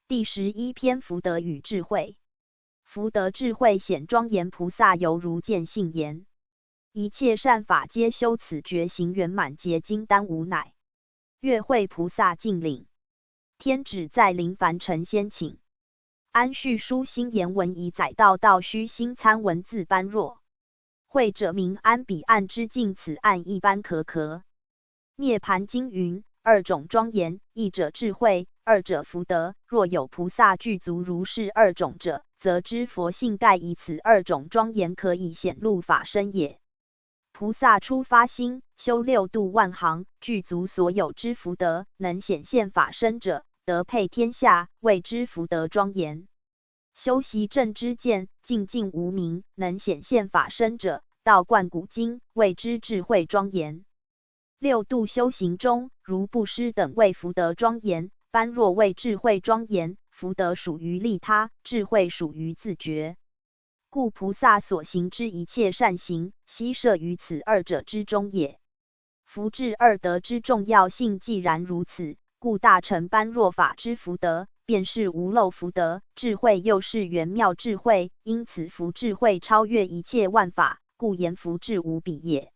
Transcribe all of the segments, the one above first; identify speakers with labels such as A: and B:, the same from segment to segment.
A: 第11篇福德与智慧。福德智慧显庄严菩萨犹如见性言，一切善法皆修此觉行圆满结金丹无乃。月会菩萨尽领，天旨在临凡尘先请。安续书心言文以载道虚心参文字般若。会者名安彼岸之境，此岸一般可。涅盘经云：二种庄严，一者智慧，二者福德。若有菩萨具足如是二种者，则知佛性盖以此二种庄严可以显露法身也。菩萨初发心，修六度万行，具足所有之福德，能显现法身者，得配天下，谓之福德庄严。修习正知见，静静无明，能显现法身者，道贯古今，谓之智慧庄严。六度修行中，如布施等谓福德庄严，般若谓智慧庄严。福德属于利他，智慧属于自觉。故菩萨所行之一切善行，悉摄于此二者之中也。福智二德之重要性既然如此，故大乘般若法之福德，便是无漏福德，智慧又是圆妙智慧，因此福智慧超越一切万法，故言福智无比也。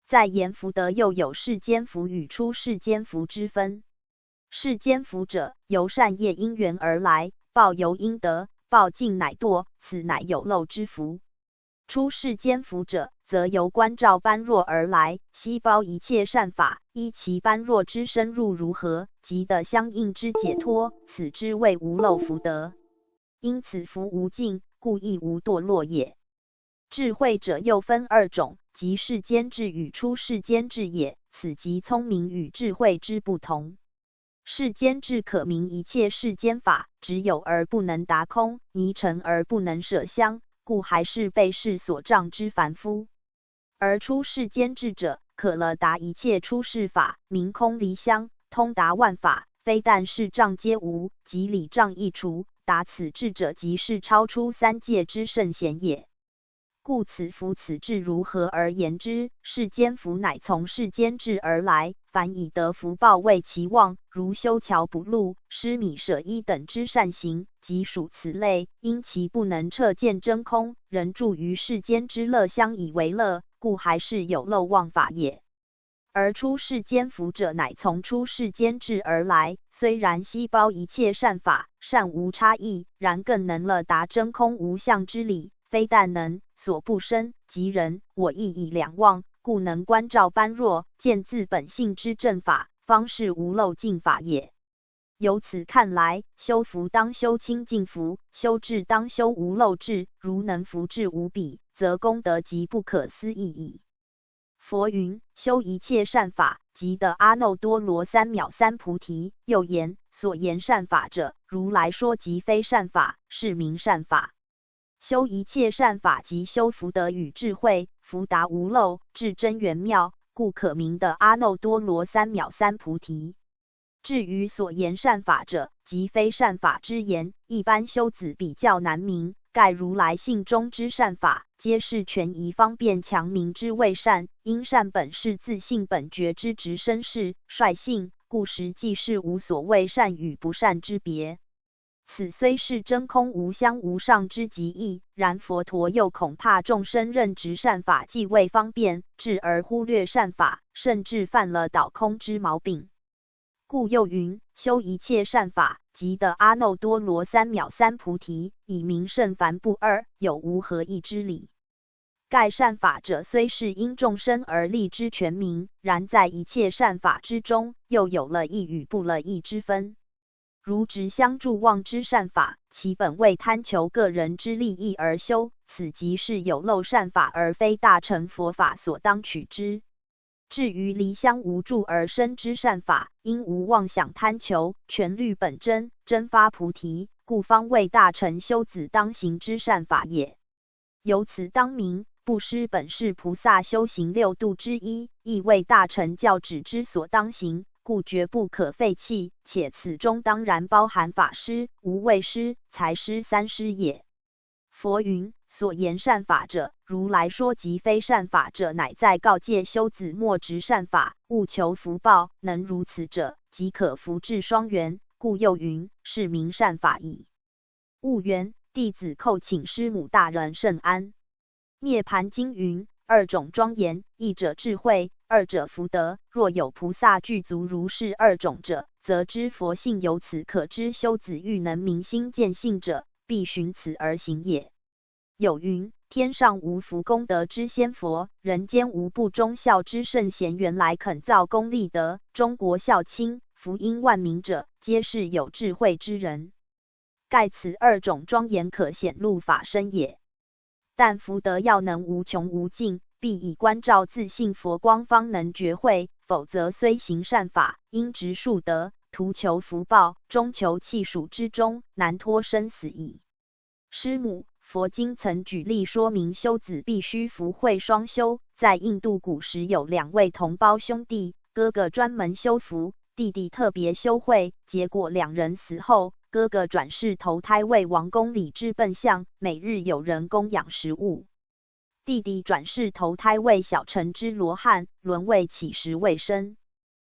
A: 在言福德又有世间福与出世间福之分。世间福者，由善业因缘而来，报由因得，报尽乃堕，此乃有漏之福。出世间福者，则由观照般若而来，悉包一切善法，依其般若之深入如何，即得相应之解脱，此之谓无漏福德。因此福无尽，故亦无堕落也。智慧者又分二种，即世间智与出世间智也，此即聪明与智慧之不同。世间智可明一切世间法，只有而不能达空，迷尘而不能舍相，故还是被世所障之凡夫。而出世间智者，可了达一切出世法，明空离相，通达万法，非但是障皆无，即理障亦除。达此智者，即是超出三界之圣贤也。故此福此智如何而言之？世间福乃从世间智而来，凡以得福报为其望，如修桥补路、施米舍衣等之善行，即属此类。因其不能彻见真空，仍住于世间之乐相以为乐，故还是有漏妄法也。而出世间福者，乃从出世间智而来，虽然悉包一切善法，善无差异，然更能了达真空无相之理。非但能，所不生，即人我亦以两忘，故能观照般若，见自本性之正法，方是无漏净法也。由此看来，修福当修清净福，修智当修无漏智。如能福智无比，则功德即不可思议矣。佛云：修一切善法，即得阿耨多罗三藐三菩提。又言：所言善法者，如来说即非善法，是名善法。修一切善法，即修福德与智慧，福达无漏，智真圆妙，故可名得阿耨多罗三藐三菩提。至于所言善法者，即非善法之言，一般修子比较难明。盖如来性中之善法，皆是权宜方便强明之谓善，因善本是自性本觉之直身是率性，故实际是无所谓善与不善之别。此虽是真空无相无上之极意，然佛陀又恐怕众生任执善法既未方便，智而忽略善法，甚至犯了倒空之毛病。故又云：修一切善法，即得阿耨多罗三藐三菩提，以明圣凡不二，有无合一之理。盖善法者，虽是因众生而立之全名，然在一切善法之中，又有了义与不了义之分。如执相助妄之善法，其本为贪求个人之利益而修，此即是有漏善法，而非大乘佛法所当取之。至于离相无助而生之善法，因无妄想贪求，全律本真，真发菩提，故方为大乘修子当行之善法也。由此当明，布施本是菩萨修行六度之一，亦为大乘教旨之所当行，故绝不可废弃，且此中当然包含法施、无畏施、财施三施也。佛云：所言善法者，如来说即非善法者，乃在告诫修子莫执善法，务求福报。能如此者，即可福至双圆，故又云：是名善法矣。悟缘，弟子叩请师母大人甚安。涅盘经云：二种庄严，一者智慧，二者福德。若有菩萨具足如是二种者，则知佛性由此可知。修子欲能明心见性者，必循此而行也。有云：天上无福功德之仙佛，人间无不忠孝之圣贤。原来肯造功立德，中国孝亲，福荫万民者，皆是有智慧之人。盖此二种庄严可显露法身也。但福德要能无穷无尽，必以观照自性佛光方能觉会，否则虽行善法，因执数德，图求福报，终求弃属之中，难脱生死矣。师母，佛经曾举例说明修子必须福慧双修。在印度古时有两位同胞兄弟，哥哥专门修福，弟弟特别修慧，结果两人死后，哥哥转世投胎为王宫里之笨象，每日有人供养食物；弟弟转世投胎为小城之罗汉，沦为乞食为生。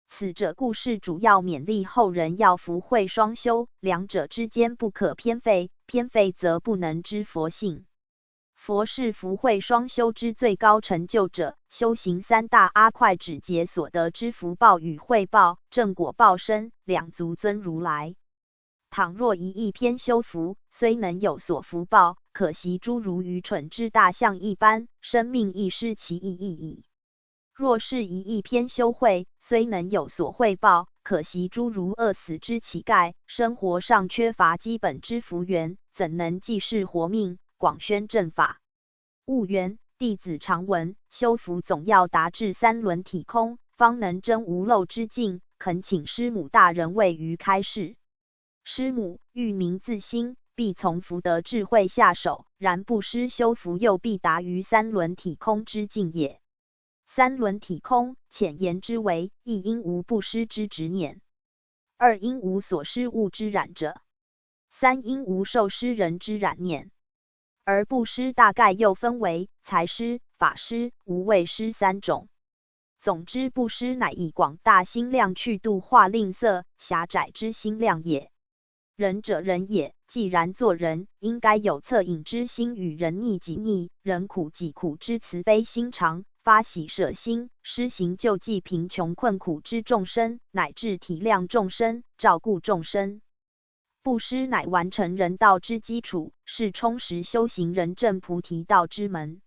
A: 此者故事主要勉励后人要福慧双修，两者之间不可偏废，偏废则不能知佛性。佛是福慧双修之最高成就者，修行三大阿快指节所得之福报与慧报，正果报身，两足尊如来。倘若一意偏修福，虽能有所福报，可惜诸如愚蠢之大象一般，生命亦失其意义矣。若是一意偏修慧，虽能有所慧报，可惜诸如饿死之乞丐，生活上缺乏基本之福缘，怎能济世活命，广宣正法？悟缘，弟子常闻，修福总要达至三轮体空，方能证无漏之境，恳请师母大人为于开示。师母，欲明自心，必从福德智慧下手，然不施修福，又必达于三轮体空之境也。三轮体空，浅言之为：一因无不施之执念，二因无所施物之染者，三因无受施人之染念。而布施大概又分为财施、法施、无畏施三种。总之，布施乃以广大心量去度化吝啬狭窄之心量也。仁者仁也，既然做人，应该有恻隐之心，与人逆己逆，人苦己苦之慈悲心肠，发喜舍心，施行救济贫穷困苦之众生，乃至体谅众生，照顾众生。布施乃完成人道之基础，是充实修行人证菩提道之门。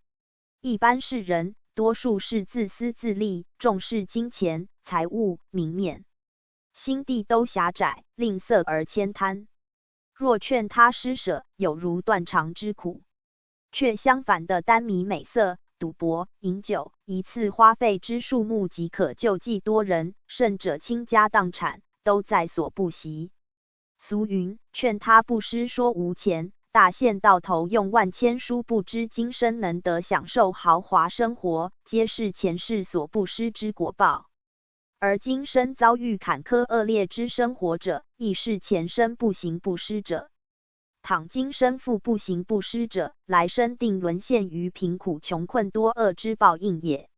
A: 一般世人，多数是自私自利，重视金钱、财物、名面，心地都狭窄，吝啬而悭贪。若劝他施舍，有如断肠之苦；却相反的耽迷美色、赌博、饮酒，一次花费之数目即可救济多人，甚者倾家荡产，都在所不惜。俗云：劝他布施说无钱，大限到头用万千，殊不知今生能得享受豪华生活，皆是前世所布施之果报。而今生遭遇坎坷恶劣之生活者，亦是前生不行布施者。倘今生复不行布施者，来生定沦陷于贫苦穷困多恶之报应也。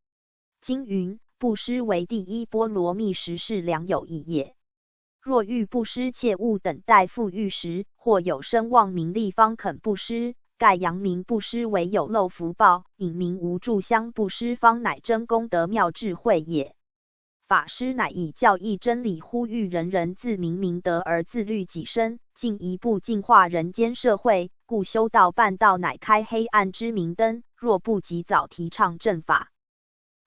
A: 经云：布施为第一波罗蜜时，是良有益也。若欲布施，切勿等待富裕时，或有声望名利方肯布施。盖扬名布施为有漏福报，隐名无住香布施方乃真功德妙智慧也。法师乃以教义真理，呼吁人人自明明德而自律己身，进一步净化人间社会。故修道办道乃开黑暗之明灯，若不及早提倡正法，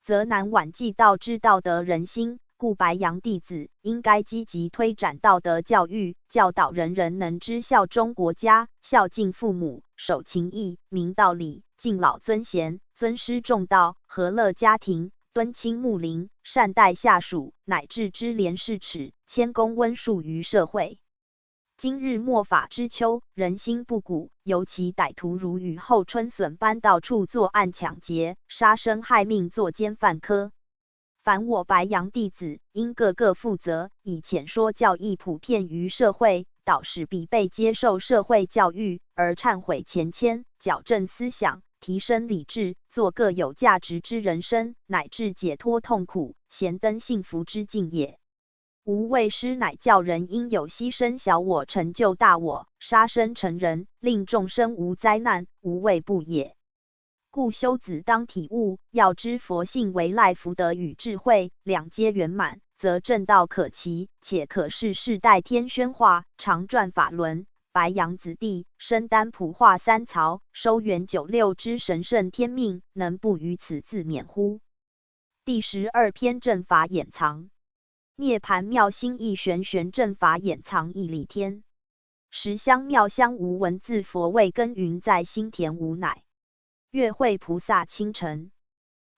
A: 则难挽济道之道德人心。故白杨弟子应该积极推展道德教育，教导人人能知效忠国家、孝敬父母、守情义、明道理、敬老尊贤、尊师重道、和乐家庭、敦亲睦邻、善待下属，乃至知廉识耻、谦恭温恕于社会。今日末法之秋，人心不古，尤其歹徒如雨后春笋般到处作案抢劫、杀生害命，作奸犯科。凡我白杨弟子，应个个负责，以浅说教义普遍于社会，导使必备接受社会教育，而忏悔前愆，矫正思想，提升理智，做个有价值之人生，乃至解脱痛苦、咸登幸福之境也。吾谓师乃教人应有牺牲小我成就大我，杀身成仁，令众生无灾难，无畏怖也。故修子当体悟，要知佛性为赖福德与智慧，两皆圆满，则正道可期，且可视世代天宣化，常转法轮，白羊子弟，身担普化三曹，收元96之神圣天命，能不于此自勉乎？第12篇正法掩藏。涅盘妙心意玄玄正法掩藏义理天。十香妙香无文字佛味耕耘在心田无乃。月会菩萨清晨。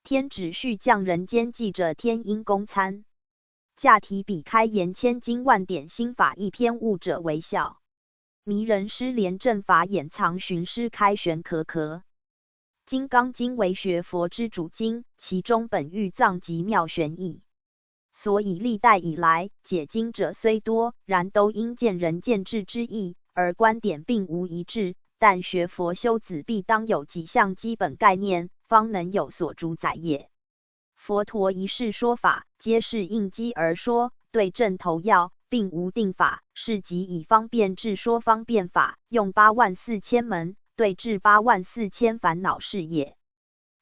A: 天旨续降人间记着天音公参。驾提笔开言千经万典心法一篇悟者为笑。迷人失联正法掩藏寻师开玄可可。金刚经为学佛之主经，其中本欲藏极妙玄义。所以历代以来，解经者虽多，然都因见仁见智之意，而观点并无一致。但学佛修子必当有几项基本概念，方能有所主宰也。佛陀一世说法，皆是应机而说，对症投药，并无定法，是即以方便智说方便法，用84000门，对治84000烦恼是也。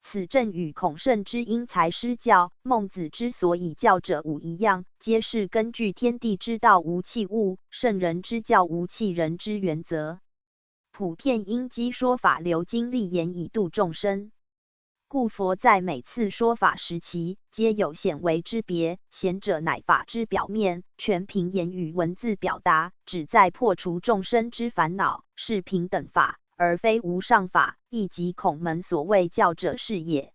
A: 此正与孔圣之因材施教，孟子之所以教者五一样，皆是根据天地之道无弃物，圣人之教无弃人之原则，普遍因机说法，流经立言以度众生。故佛在每次说法时期，皆有显微之别，显者乃法之表面，全凭言语文字表达，旨在破除众生之烦恼，是平等法，而非无上法，亦即孔门所谓教者是也。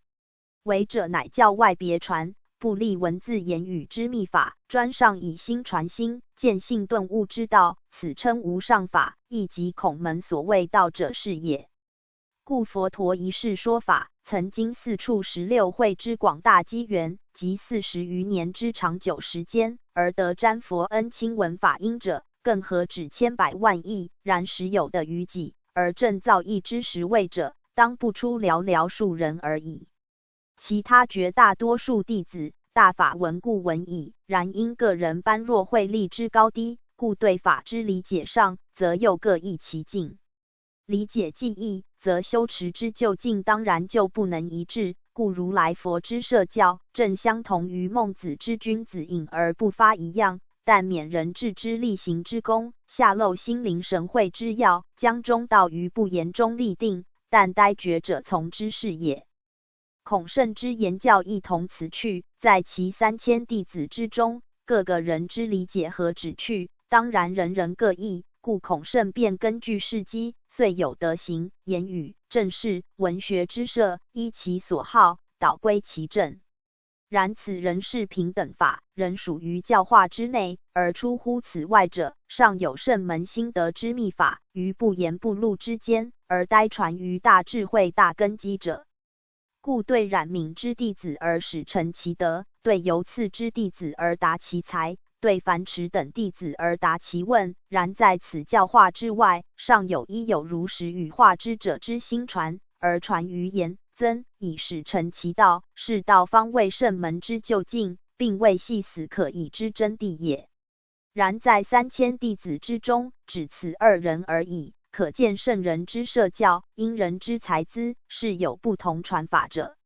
A: 为者乃教外别传，不立文字言语之秘法，专上以心传心，见性顿悟之道，此称无上法，亦即孔门所谓道者是也。故佛陀一世说法，曾经四处16会之广大机缘，及40余年之长久时间，而得瞻佛恩亲闻法音者，更何止千百万亿，然实有的于己。而正造诣之10位者，当不出寥寥数人而已。其他绝大多数弟子，大法闻故闻矣，然因个人般若慧力之高低，故对法之理解上，则又各异其境。理解既异，则修持之究竟当然就不能一致。故如来佛之摄教，正相同于孟子之君子隐而不发一样。但免人智之力行之功，下漏心灵神会之要，将中道于不言中立定，但呆觉者从之是也。孔圣之言教亦同此去，在其3000弟子之中，各个人之理解和旨趣，当然人人各异，故孔圣便根据事机，遂有德行、言语、政事、文学之设，依其所好，导归其正。然此人是平等法，仍属于教化之内，而出乎此外者，尚有圣门心得之秘法，于不言不录之间，而呆传于大智慧大根基者。故对冉闵之弟子而使成其德，对犹次之弟子而达其才，对樊迟等弟子而达其问。然在此教化之外，尚有一有如实语化之者之心传，而传于言增，以使成其道，是道方为圣门之究竟，并未系死可以之真谛也。然在3000弟子之中，只此2人而已，可见圣人之摄教，因人之才资，是有不同传法者。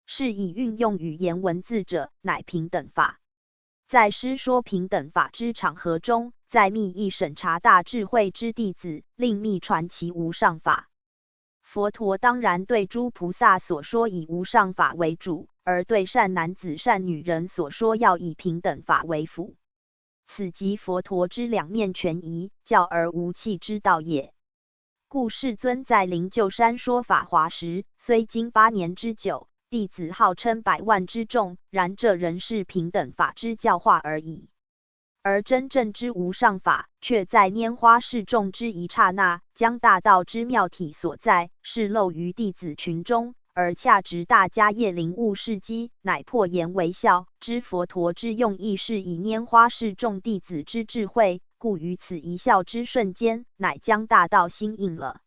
A: 是以运用语言文字者，乃平等法。在师说平等法之场合中，在密意审查大智慧之弟子，另密传其无上法。佛陀当然对诸菩萨所说以无上法为主，而对善男子善女人所说要以平等法为辅。此即佛陀之两面权宜，教而无弃之道也。故世尊在灵鹫山说法华时，虽经8年之久，弟子号称100万之众，然这仍是平等法之教化而已。而真正之无上法，却在拈花示众之一刹那，将大道之妙体所在，示露于弟子群中，而恰值大家业领悟事机，乃破颜为笑。知佛陀之用意是以拈花示众弟子之智慧，故于此一笑之瞬间，乃将大道心应了。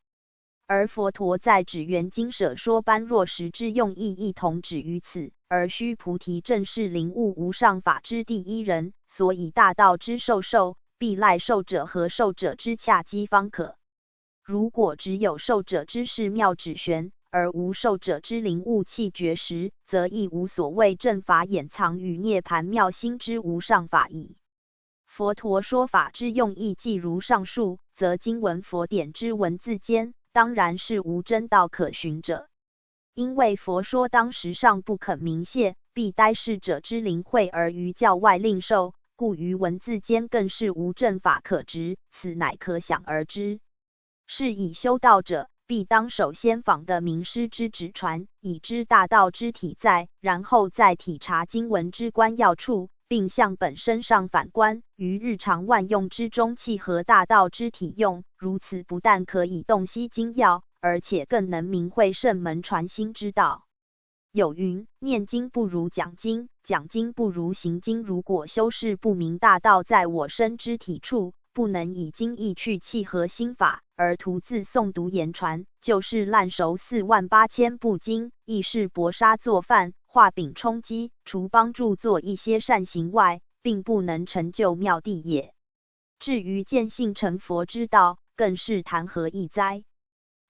A: 而佛陀在指缘经舍说般若实之用意亦同止于此。而须菩提正是领悟无上法之第一人，所以大道之受必赖受者和受者之恰机方可。如果只有受者之事妙指玄，而无受者之领悟气觉时，则亦无所谓正法掩藏与涅盘妙心之无上法矣。佛陀说法之用意既如上述，则经文佛典之文字间，当然是无真道可寻者。因为佛说当时尚不肯明谢，必待世者之灵会而于教外令受，故于文字间更是无正法可执，此乃可想而知。是以修道者必当首先访的名师之指传，以知大道之体在，然后再体察经文之关要处，并向本身上反观，于日常万用之中契合大道之体用。如此不但可以洞悉经要，而且更能明会圣门传心之道。有云：念经不如讲经，讲经不如行经。如果修士不明大道在我身之体处，不能以经义去契合心法，而徒自诵读言传，就是烂熟48000部经，亦是搏杀作饭，画饼充饥，除帮助做一些善行外，并不能成就妙谛也。至于见性成佛之道，更是谈何易哉！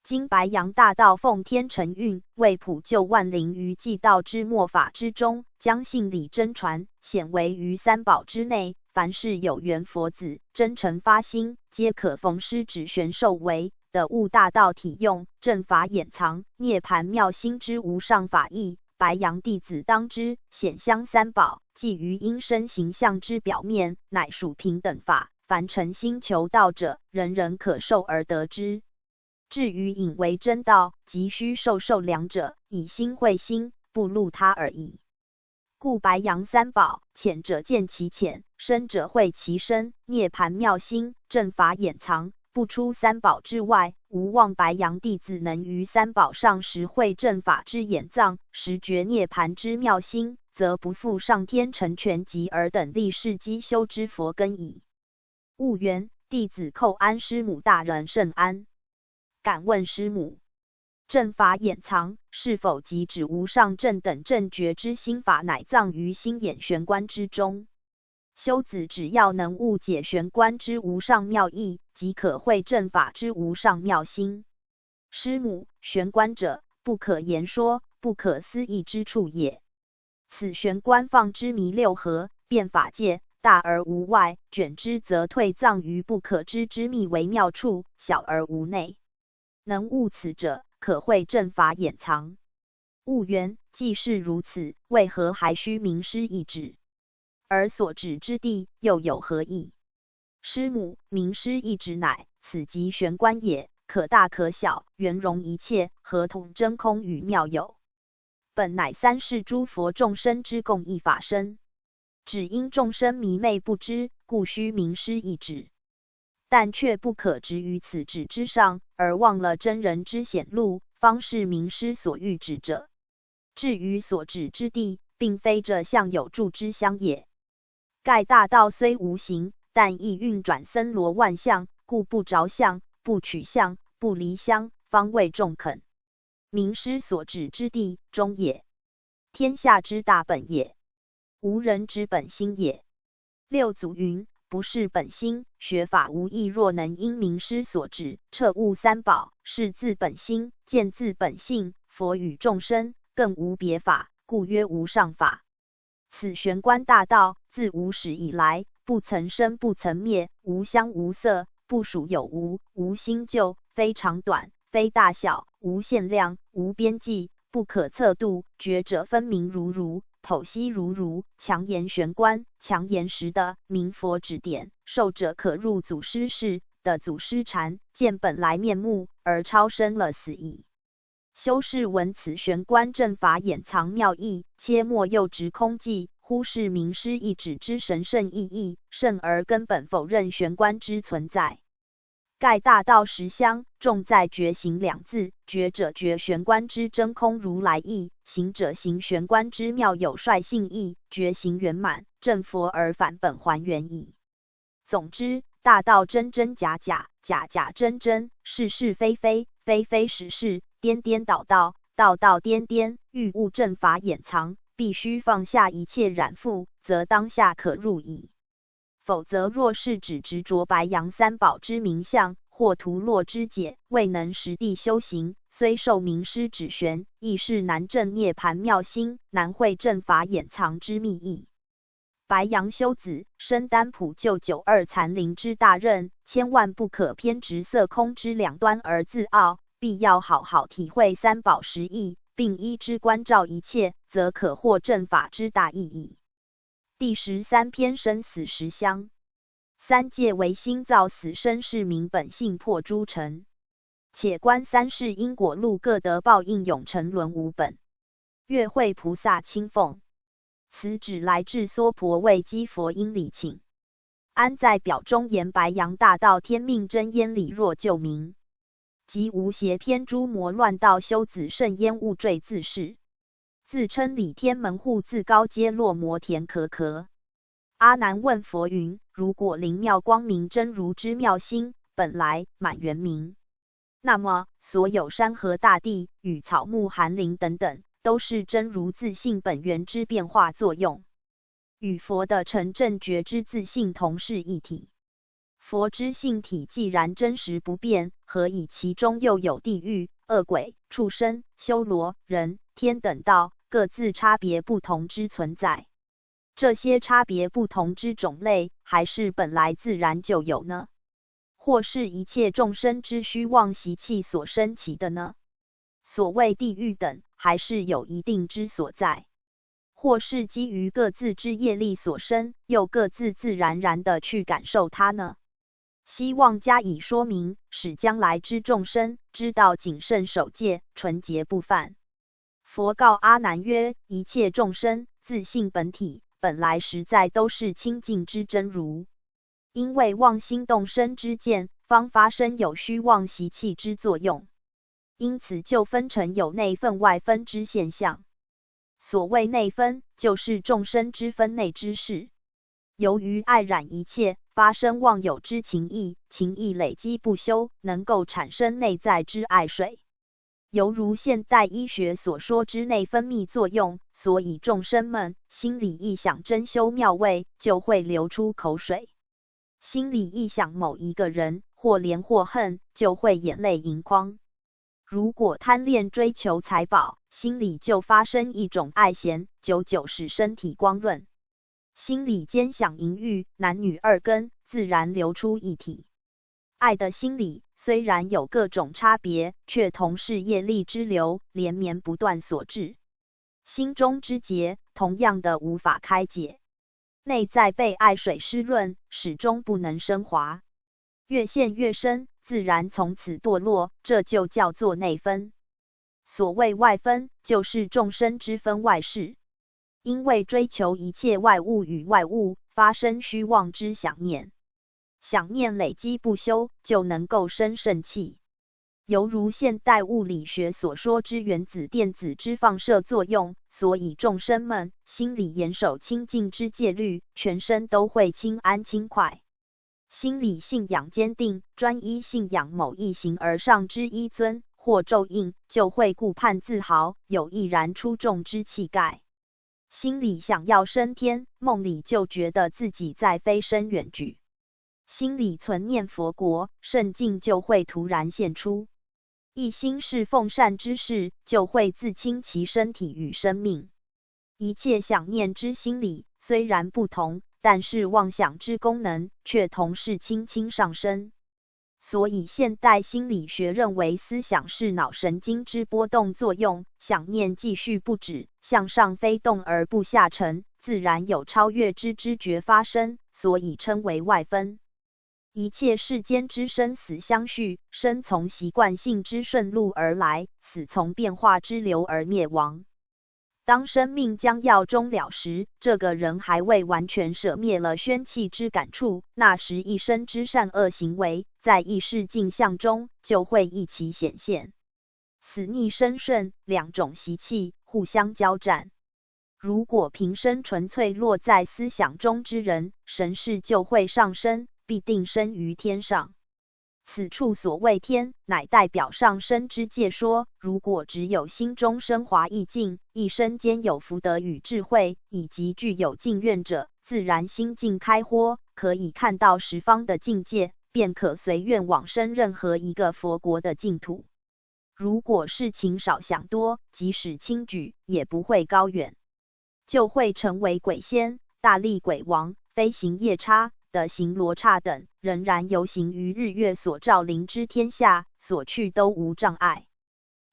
A: 今白杨大道奉天承运，为普救万灵于寂道之末法之中，将信理真传，显为于三宝之内。凡是有缘佛子，真诚发心，皆可逢师指玄授为的悟大道体用，正法掩藏，涅盘妙心之无上法义。白杨弟子当知，显香三宝，即于因身形象之表面，乃属平等法。凡诚心求道者，人人可受而得之。至于引为真道，即须受两者，以心会心，不入他而已。故白杨三宝，浅者见其浅，深者会其深。涅盘妙心，正法掩藏，不出三宝之外。无望白杨弟子能于三宝上实会正法之掩藏，实觉涅盘之妙心，则不负上天成全集而等立世机修之佛根矣。悟缘弟子叩安师母大人甚安。敢问师母，正法掩藏是否即指无上正等正觉之心法，乃藏于心眼玄关之中？修子只要能悟解玄关之无上妙义，即可会正法之无上妙心。师母，玄关者，不可言说、不可思议之处也。此玄关放之弥六合，遍法界，大而无外，卷之则退藏于不可知之秘微妙处，小而无内。能悟此者，可会正法掩藏。悟缘既是如此，为何还须名师一指？而所指之地又有何意？师母，名师一指乃此即玄关也，可大可小，圆融一切，合同真空与妙有。本乃三世诸佛众生之共一法身，只因众生迷昧不知，故须名师一指。但却不可执于此指之上，而忘了真人之显露，方是名师所欲指者。至于所指之地，并非这相有住之乡也。盖大道虽无形，但亦运转森罗万象，故不着相，不取相，不离相，方为众肯。名师所指之地，中也。天下之大本也，无人之本心也。六祖云：不是本心，学法无益。若能因名师所指，彻悟三宝，是自本心，见自本性，佛与众生更无别法，故曰无上法。此玄关大道，自无始以来，不曾生不曾灭，无相无色，不属有无，无新旧，非长短，非大小，无限量，无边际，不可测度，觉者分明如如，剖析如如，强言玄关，强言实的明佛指点，受者可入祖师室的祖师禅，见本来面目，而超生了死矣。修士闻此玄关正法掩藏妙义，切莫诱执空寂，忽视名师一指之神圣意义，甚而根本否认玄关之存在。盖大道实相，重在觉行两字。觉者觉玄关之真空如来意，行者行玄关之妙有率性意。觉行圆满，正佛而返本还原矣。总之，大道真真假假，假假真真，是是非非，非非实事，颠颠倒倒，倒倒颠颠，欲悟正法掩藏，必须放下一切染缚，则当下可入矣。否则若是只执着白阳三宝之名相，或图落之解，未能实地修行，虽受名师指玄，亦是难证涅槃妙心，难会正法掩藏之秘义。白羊修子身担普救92残灵之大任，千万不可偏执色空之两端而自傲，必要好好体会三宝实义，并依之关照一切，则可获正法之大意义。第13篇生死实相。三界唯心造死生是名本性破诸尘，且观三世因果路各得报应永沉沦无本。月会菩萨亲奉，此指来至娑婆为积佛因礼请。安在表中言白羊大道天命真烟里若救民，即无邪偏诸魔乱道修子圣烟误坠自是，自称理天门户自高阶落魔田壳壳。阿难问佛云：如果灵妙光明真如之妙心本来满圆明，那么所有山河大地与草木寒林等等，都是真如自性本源之变化作用，与佛的成正觉之自性同是一体。佛之性体既然真实不变，何以其中又有地狱、恶鬼、畜生、修罗、人、天等道各自差别不同之存在？这些差别不同之种类，还是本来自然就有呢？或是一切众生之虚妄习气所生起的呢？所谓地狱等，还是有一定之所在？或是基于各自之业力所生，又各自自然然的去感受它呢？希望加以说明，使将来之众生知道谨慎守戒，纯洁不犯。佛告阿难曰：一切众生自性本体本来实在都是清净之真如，因为妄心动生之见，方发生有虚妄习气之作用，因此就分成有内分外分之现象。所谓内分，就是众生之分内之事。由于爱染一切，发生妄有之情意，情意累积不休，能够产生内在之爱水。犹如现代医学所说之内分泌作用，所以众生们心里一想真修妙味，就会流出口水；心里一想某一个人，或怜或恨，就会眼泪盈眶。如果贪恋追求财宝，心里就发生一种爱嫌，久久使身体光润；心里兼想淫欲，男女二根，自然流出一体。爱的心理虽然有各种差别，却同是业力之流，连绵不断所致。心中之结同样的无法开解，内在被爱水湿润，始终不能升华，越陷越深，自然从此堕落，这就叫做内分。所谓外分，就是众生之分外事，因为追求一切外物与外物，发生虚妄之想念。想念累积不休，就能够生肾气，犹如现代物理学所说之原子电子之放射作用。所以众生们心里严守清净之戒律，全身都会轻安轻快。心里信仰坚定，专一信仰某一形而上之一尊或咒印，就会顾盼自豪，有毅然出众之气概。心里想要升天，梦里就觉得自己在飞升远举。心里存念佛国，圣境就会突然现出；一心侍奉善之事，就会自清其身体与生命。一切想念之心理虽然不同，但是妄想之功能却同是轻轻上升。所以现代心理学认为，思想是脑神经之波动作用，想念继续不止，向上飞动而不下沉，自然有超越之知觉发生，所以称为外分。一切世间之生死相续，生从习惯性之顺路而来，死从变化之流而灭亡。当生命将要终了时，这个人还未完全舍灭了宣气之感触，那时一生之善恶行为，在意识镜像中就会一起显现。死逆生顺两种习气互相交战。如果平生纯粹落在思想中之人，神识就会上升，必定生于天上。此处所谓天，乃代表上升之界说。如果只有心中升华意境，一生间有福德与智慧，以及具有净愿者，自然心境开豁，可以看到十方的境界，便可随愿往生任何一个佛国的净土。如果事情少想多，即使轻举，也不会高远，就会成为鬼仙、大力鬼王、飞行夜叉的行罗刹等，仍然游行于日月所照灵之天下，所去都无障碍。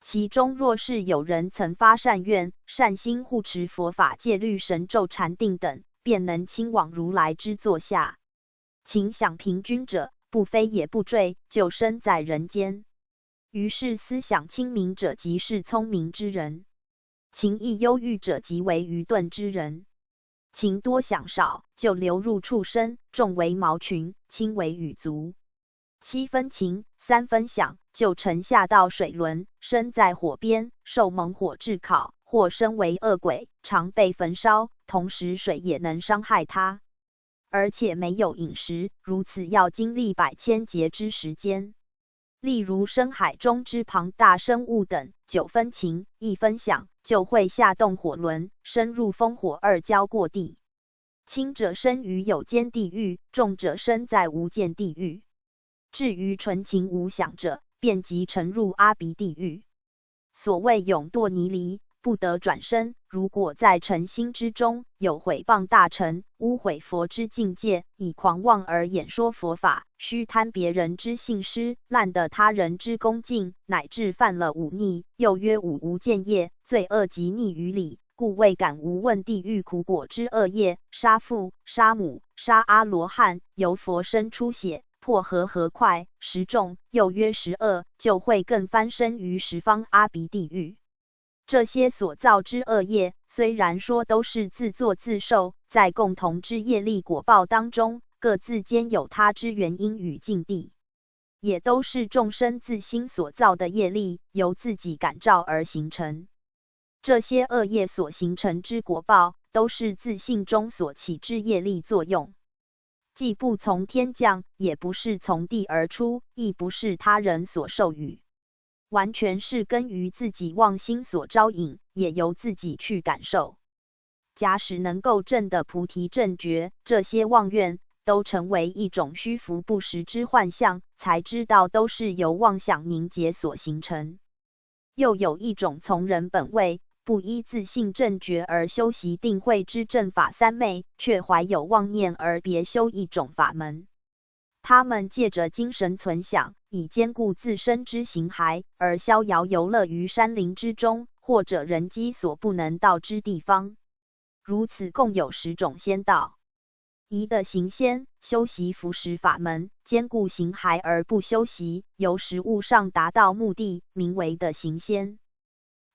A: 其中若是有人曾发善愿、善心护持佛法戒律神咒禅定等，便能亲往如来之座下。情想平均者，不飞也不坠，就生在人间。于是思想清明者，即是聪明之人；情意忧郁者，即为愚钝之人。情多想少，就流入畜生，重为毛群，轻为羽族。7分情，3分想，就沉下到水轮，身在火边，受猛火炙烤，或身为恶鬼，常被焚烧，同时水也能伤害他，而且没有饮食，如此要经历百千劫之时间。例如深海中之庞大生物等，9分情，1分想，就会下动火轮，深入烽火2交过地。轻者生于有间地狱，重者生在无间地狱。至于纯情无想者，便即沉入阿鼻地狱。所谓永堕泥犁，不得转生。如果在诚心之中有毁谤大乘、污毁佛之境界，以狂妄而演说佛法，虚贪别人之信施，滥得他人之恭敬，乃至犯了忤逆，又曰五无间业，罪恶极逆于理，故未敢无问地狱苦果之恶业，杀父、杀母、杀阿罗汉，由佛身出血，破和快，十重，又曰12，就会更翻身于十方阿鼻地狱。这些所造之恶业，虽然说都是自作自受，在共同之业力果报当中，各自间有他之原因与境地，也都是众生自心所造的业力，由自己感召而形成。这些恶业所形成之果报，都是自性中所起之业力作用，既不从天降，也不是从地而出，亦不是他人所授予，完全是根于自己妄心所招引，也由自己去感受。假使能够证得菩提正觉，这些妄愿都成为一种虚浮不实之幻象，才知道都是由妄想凝结所形成。又有一种从人本位，不依自性正觉而修习定慧之正法三昧，却怀有妄念而别修一种法门。他们借着精神存想，以兼顾自身之形骸，而逍遥游乐于山林之中，或者人机所不能到之地方。如此共有10种仙道。一的行仙，修习服食法门，兼顾形骸而不修习，由食物上达到目的，名为的行仙。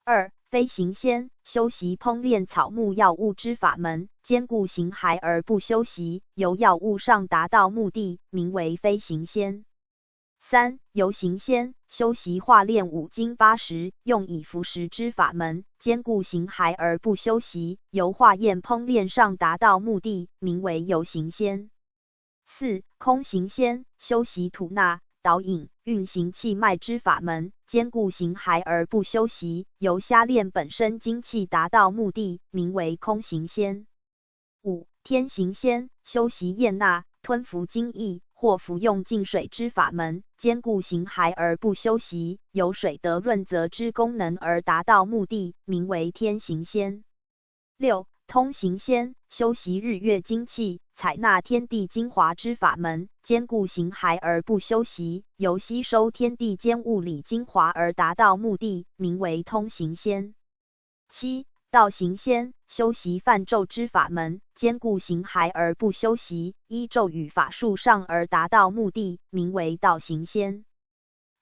A: 2非行仙，修习烹炼草木药物之法门，兼顾形骸而不修习，由药物上达到目的，名为非行仙。3由行仙，修习化炼5经8识，用以服食之法门，兼顾形骸而不修习，由化验烹炼上达到目的，名为有行仙。4空行仙，修习吐纳、导引、运行气脉之法门，兼顾形骸而不修习，由瞎练本身精气达到目的，名为空行仙。5天行仙，修习咽纳、吞服精液，或服用净水之法门，兼顾形骸而不修习，由水得润泽之功能而达到目的，名为天行仙。6通行仙，修习日月精气，采纳天地精华之法门，兼顾形骸而不修习，由吸收天地间物理精华而达到目的，名为通行仙。7道行仙，修习梵咒之法门，兼顾形骸而不修习，依咒语法术上而达到目的，名为道行仙。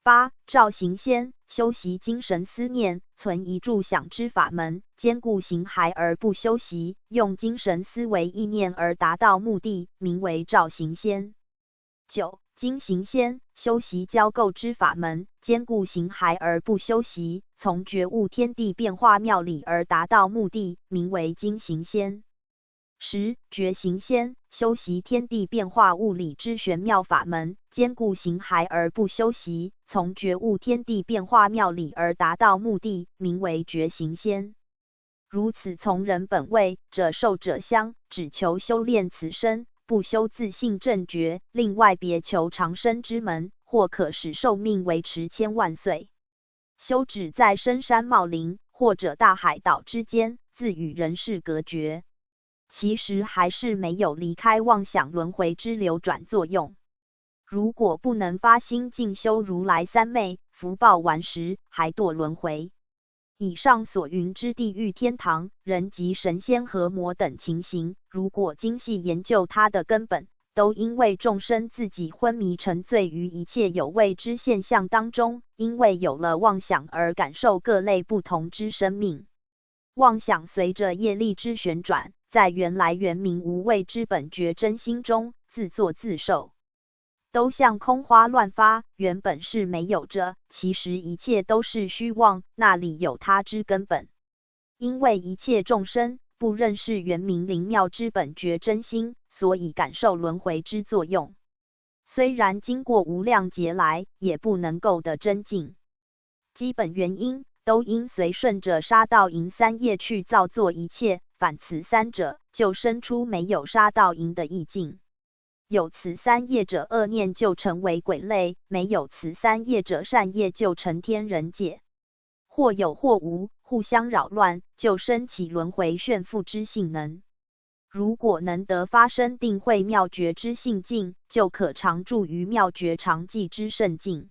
A: 8照行仙，修习精神思念、存一住想之法门，兼顾形骸而不修习，用精神思维意念而达到目的，名为照行仙。9经行仙，修习交构之法门，兼顾形骸而不修习，从觉悟天地变化妙理而达到目的，名为经行仙。10. 觉行先，修习天地变化物理之玄妙法门，兼顾形骸而不修习，从觉悟天地变化妙理而达到目的，名为觉行先。如此从人本位，者寿者相，只求修炼此身，不修自性正觉，另外别求长生之门，或可使寿命维持千万岁。修止在深山茂林，或者大海岛之间，自与人世隔绝。其实还是没有离开妄想轮回之流转作用。如果不能发心进修如来三昧，福报完时，还堕轮回。以上所云之地狱、天堂、人及神仙和魔等情形，如果精细研究它的根本，都因为众生自己昏迷沉醉于一切有为之现象当中，因为有了妄想而感受各类不同之生命。妄想随着业力之旋转，在原来原明无畏之本觉真心中自作自受，都像空花乱发，原本是没有着，其实一切都是虚妄，那里有它之根本？因为一切众生不认识原明灵妙之本觉真心，所以感受轮回之作用。虽然经过无量劫来，也不能够得真净。基本原因都因随顺着杀盗淫三业去造作一切，反此三者，就生出没有杀盗淫的意境。有此三业者，恶念就成为鬼类；没有此三业者，善业就成天人界。或有或无，互相扰乱，就生起轮回炫富之性能。如果能得发生定慧妙觉之性境，就可常住于妙觉常寂之圣境。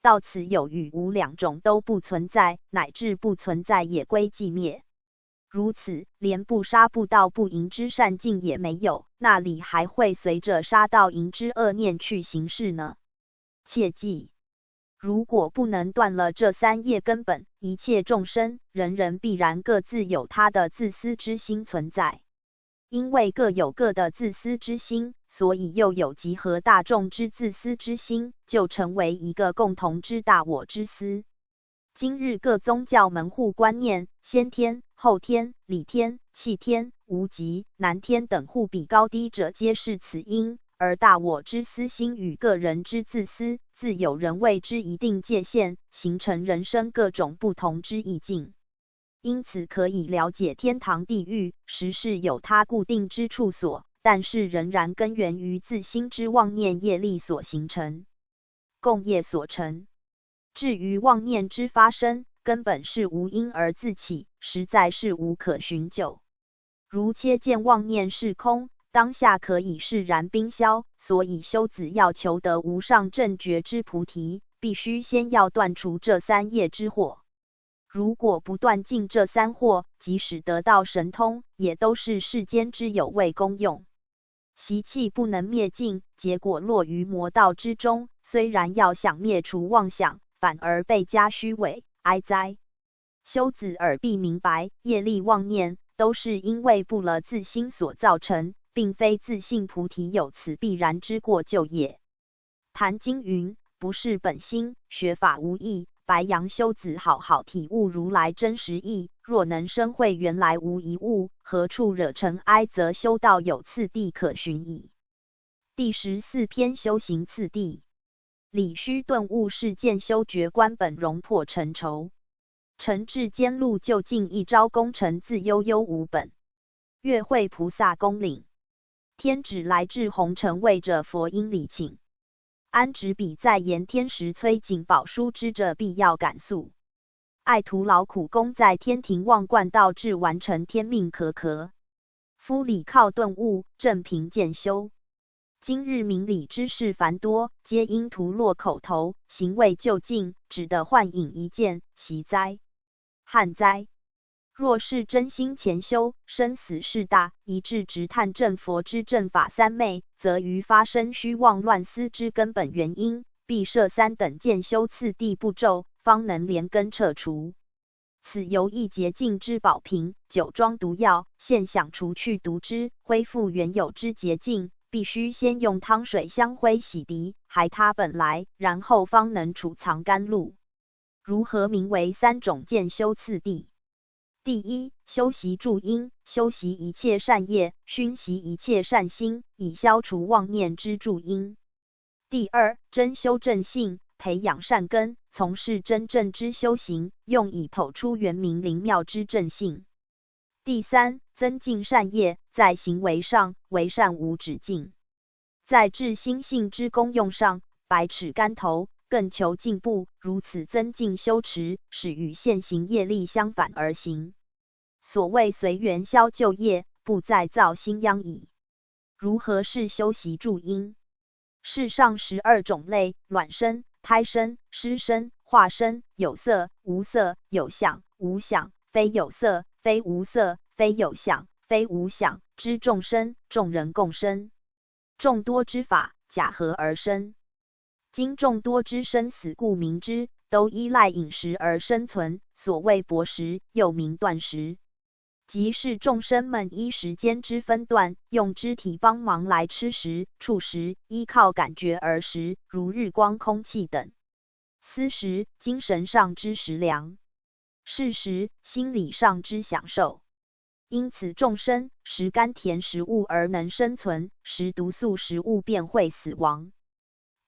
A: 到此有与无两种都不存在，乃至不存在也归寂灭。如此，连不杀不盗不淫之善境也没有，那里还会随着杀盗淫之恶念去行事呢？切记，如果不能断了这三业根本，一切众生人人必然各自有他的自私之心存在。因为各有各的自私之心，所以又有集合大众之自私之心，就成为一个共同之大我之私。今日各宗教门户观念，先天、后天、理天、气天、无极、难天等互比高低者，皆是此因。而大我之私心与个人之自私，自有人为之一定界限，形成人生各种不同之意境。因此可以了解天堂地狱，实是有它固定之处所，但是仍然根源于自心之妄念业力所形成，共业所成。至于妄念之发生，根本是无因而自起，实在是无可寻究。如切见妄念是空，当下可以释然冰消，所以修子要求得无上正觉之菩提，必须先要断除这三业之祸。如果不断尽这三祸，即使得到神通，也都是世间之有为功用，习气不能灭尽，结果落于魔道之中。虽然要想灭除妄想，反而倍加虚伪，哀哉！修子耳必明白，业力妄念都是因为不了自心所造成，并非自性菩提有此必然之过就也。谈经云：不是本心，学法无益。白羊修子好好体悟如来真实义，若能深会原来无一物，何处惹尘埃，则修道有次第可循矣。第14篇修行次第。理须顿悟是见修觉观本容破尘愁，诚至坚路就近一朝功成自悠悠无本。月会菩萨恭领，天指来至红尘为着佛音礼请。安执笔在言天时催谨宝书知着必要感诉，爱徒劳苦功在天庭望贯道至完成天命可。夫理靠顿悟，正凭见修。今日明理之事繁多，皆因徒落口头，行未就近，只得幻影一见，习哉！憾哉！若是真心潜修，生死事大，一致直探正佛之正法三昧，则于发生虚妄乱思之根本原因，必设三等渐修次第步骤，方能连根彻除。此由一洁净之宝瓶，酒装毒药，现想除去毒汁，恢复原有之洁净，必须先用汤水香灰洗涤，还它本来，然后方能储藏甘露。如何名为三种渐修次第？第一，修习助因，修习一切善业，熏习一切善心，以消除妄念之助因。第二，真修正性，培养善根，从事真正之修行，用以剖出圆明灵妙之正性。第三，增进善业，在行为上为善无止境，在治心性之功用上百尺竿头，更求进步，如此增进修持，使与现行业力相反而行。所谓随缘消旧业，不再造新殃矣。如何是修习助因？世上12种类：卵生、胎生、湿生、化生、有色、无色、有想、无想、非有色、非无色、非有想、非无想之众生，众人共生。众多之法，假合而生。今众多之生死，故名之，都依赖饮食而生存。所谓薄食，又名断食。即是众生们依时间之分段，用肢体帮忙来吃食、触食，依靠感觉而食，如日光、空气等。思食，精神上之食粮；是食，心理上之享受。因此众生食甘甜食物而能生存，食毒素食物便会死亡。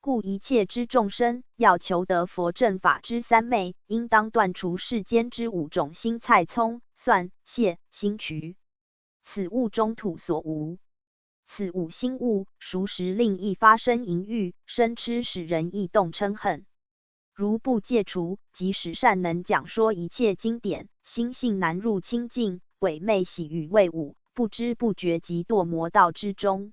A: 故一切之众生，要求得佛正法之三昧，应当断除世间之5种心菜葱、蒜、蟹、辛渠。此物中土所无。此5心物，熟食令易发生淫欲，生吃使人易动嗔恨。如不戒除，即使善能讲说一切经典，心性难入清净，鬼魅喜与畏伍，不知不觉即堕魔道之中。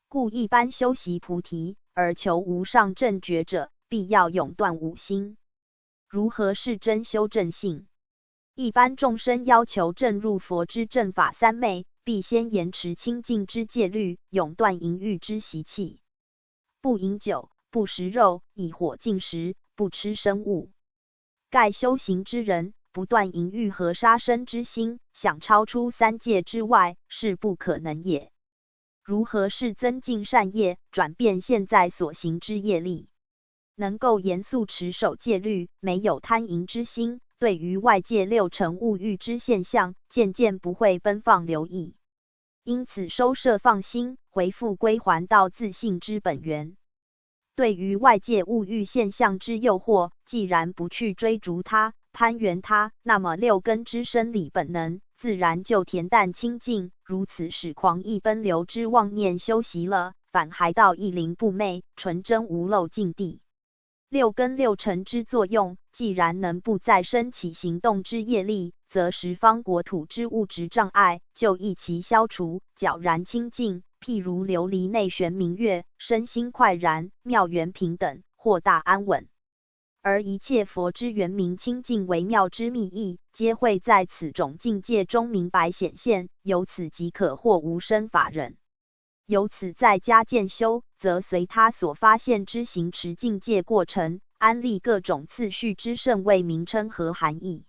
A: 故一般修习菩提而求无上正觉者，必要永断5心。如何是真修正性？一般众生要求证入佛之正法三昧，必先严持清净之戒律，永断淫欲之习气。不饮酒，不食肉，以火进食，不吃生物。盖修行之人，不断淫欲和杀生之心，想超出3界之外，是不可能也。如何是增进善业，转变现在所行之业力？能够严肃持守戒律，没有贪淫之心，对于外界6尘物欲之现象，渐渐不会奔放留意。因此收摄放心，回复归还到自性之本源。对于外界物欲现象之诱惑，既然不去追逐它、攀缘它，那么6根之生理本能自然就恬淡清净，如此使狂意奔流之妄念休息了，反还到意灵不昧、纯真无漏境地。6根6尘之作用，既然能不再生起行动之业力，则十方国土之物质障碍就一齐消除，皎然清净。譬如琉璃内悬明月，身心快然，妙圆平等，豁大安稳。而一切佛之圆明清净微妙之密意，皆会在此种境界中明白显现，由此即可获无生法忍。由此再加渐修，则随他所发现之行持境界过程，安立各种次序之圣谓名称和含义。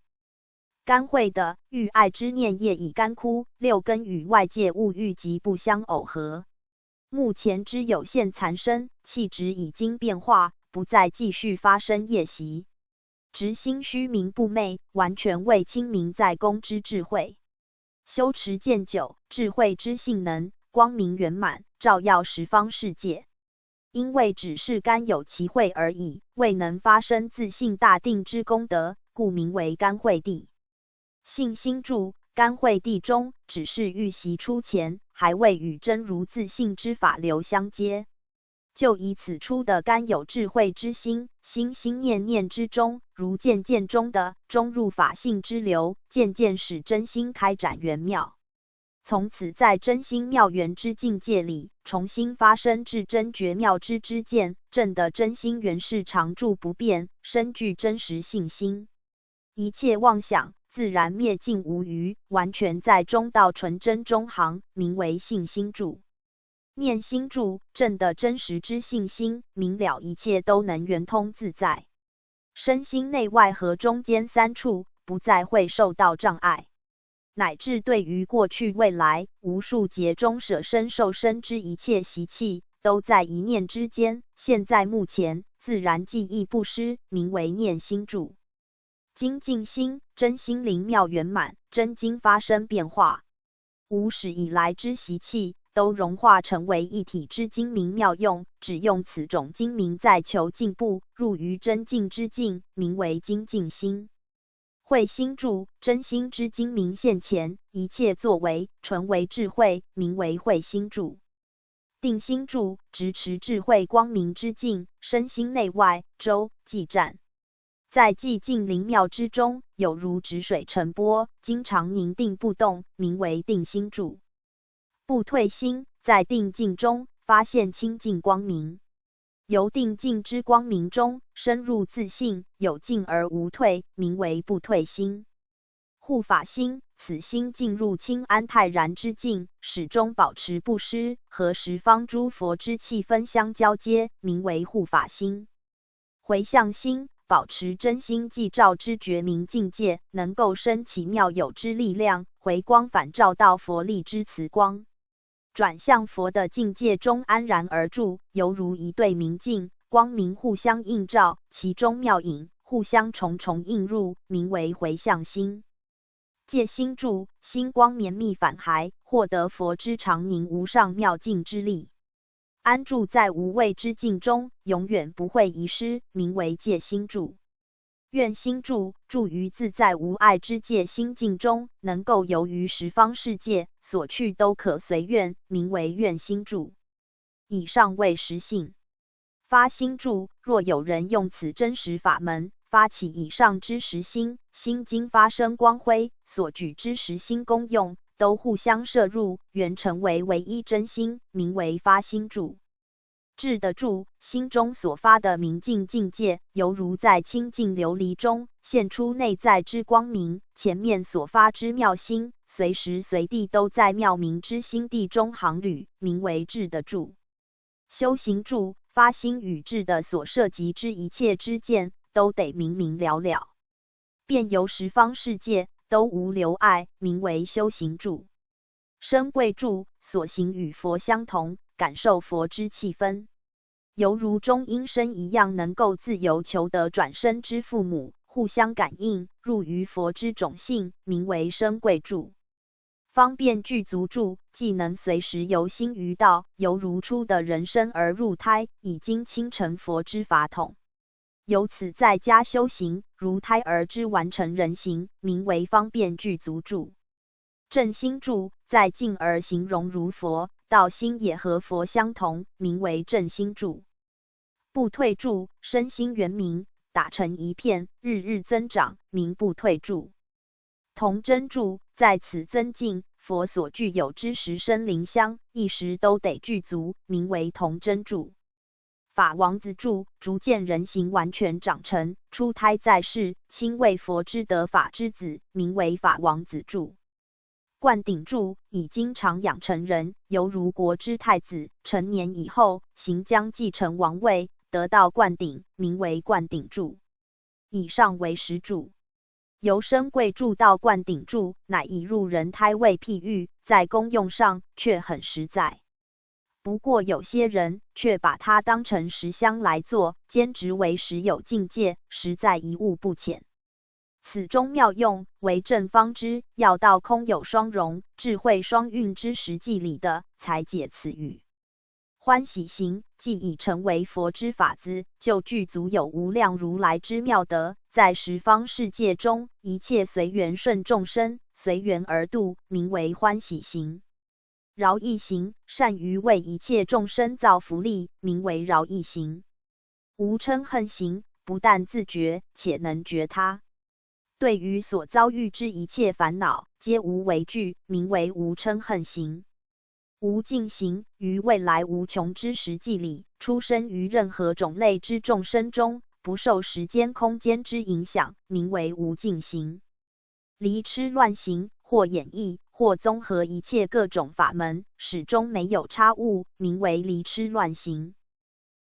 A: 干慧的欲爱之念业已干枯，6根与外界物欲即不相耦合。目前之有限残生，气质已经变化，不再继续发生业习。直心虚明不昧，完全为清明在功之智慧。修持渐久，智慧之性能光明圆满，照耀十方世界。因为只是干有其慧而已，未能发生自性大定之功德，故名为干慧地。信心注：干慧地中，只是欲习出前，还未与真如自性之法流相接。就以此出的干有智慧之心，心心念念之中，如渐渐中的中入法性之流，渐渐使真心开展圆妙。从此在真心妙圆之境界里，重新发生至真觉妙之知见，正的真心原是常住不变，深具真实信心。一切妄想自然灭尽无余，完全在中道纯真中行，名为信心住。念心住，正的真实之信心，明了一切都能圆通自在，身心内外和中间3处不再会受到障碍，乃至对于过去未来无数劫中舍身受身之一切习气，都在一念之间，现在目前自然记忆不失，名为念心住。精进心，真心灵妙圆满，真经发生变化，无始以来之习气，都融化成为一体之精明妙用，只用此种精明在求进步，入于真境之境，名为精进心。慧心住，真心之精明现前，一切作为，纯为智慧，名为慧心住。定心住，直持智慧光明之境，身心内外，周寂战。在寂静灵妙之中，有如止水成波，经常宁定不动，名为定心住。不退心，在定境中发现清净光明，由定境之光明中深入自性，有进而无退，名为不退心。护法心，此心进入清安泰然之境，始终保持不失，和十方诸佛之气氛相交接，名为护法心。回向心，保持真心寂照之觉明境界，能够生其妙有之力量，回光返照到佛力之慈光，转向佛的境界中安然而住，犹如一对明镜，光明互相映照，其中妙影互相重重映入，名为回向心。戒心住，心光绵密返骸，获得佛之常宁无上妙境之力，安住在无畏之境中，永远不会遗失，名为戒心住。愿心住，住于自在无碍之戒心境中，能够游于十方世界，所去都可随愿，名为愿心住。以上为实性。发心住，若有人用此真实法门，发起以上之实心，心经发生光辉，所举之实心功用，都互相摄入，原成为唯一真心，名为发心住。智的住，心中所发的明净境界，犹如在清净琉璃中现出内在之光明，前面所发之妙心，随时随地都在妙明之心地中航旅，名为智的住。修行住，发心与智的所涉及之一切之见，都得明明了了，遍游十方世界，都无留碍，名为修行住。身贵住，所行与佛相同，感受佛之气氛，犹如中阴身一样，能够自由求得转生之父母，互相感应，入于佛之种性，名为身贵住。方便具足住，既能随时游心于道，犹如出的人身而入胎，已经亲成佛之法统。由此在家修行，如胎儿之完成人形，名为方便具足住。正心住，在静而形容如佛，道心也和佛相同，名为正心住。不退住，身心圆明，打成一片，日日增长，名不退住。同真住，在此增进，佛所具有之时身灵香，一时都得具足，名为同真住。法王子住，逐渐人形完全长成，出胎在世，亲为佛之得法之子，名为法王子住。灌顶住，已经常养成人，犹如国之太子，成年以后，行将继承王位，得到灌顶，名为灌顶住。以上为实住。由身贵住到灌顶住，乃以入人胎为譬喻，在功用上却很实在。不过有些人却把它当成实相来做，兼执为实有境界，实在一悟不浅。此中妙用，为正方知，要到空有双融、智慧双运之实际里的，才解此语。欢喜行，既已成为佛之法子，就具足有无量如来之妙德，在十方世界中，一切随缘顺众生，随缘而度，名为欢喜行。饶益行，善于为一切众生造福利，名为饶益行。无嗔恨行，不但自觉，且能觉他。对于所遭遇之一切烦恼，皆无为惧，名为无嗔恨行。无尽行，于未来无穷之实际里，出生于任何种类之众生中，不受时间空间之影响，名为无尽行。离痴乱行，或演绎，或综合一切各种法门，始终没有差误，名为离痴乱行。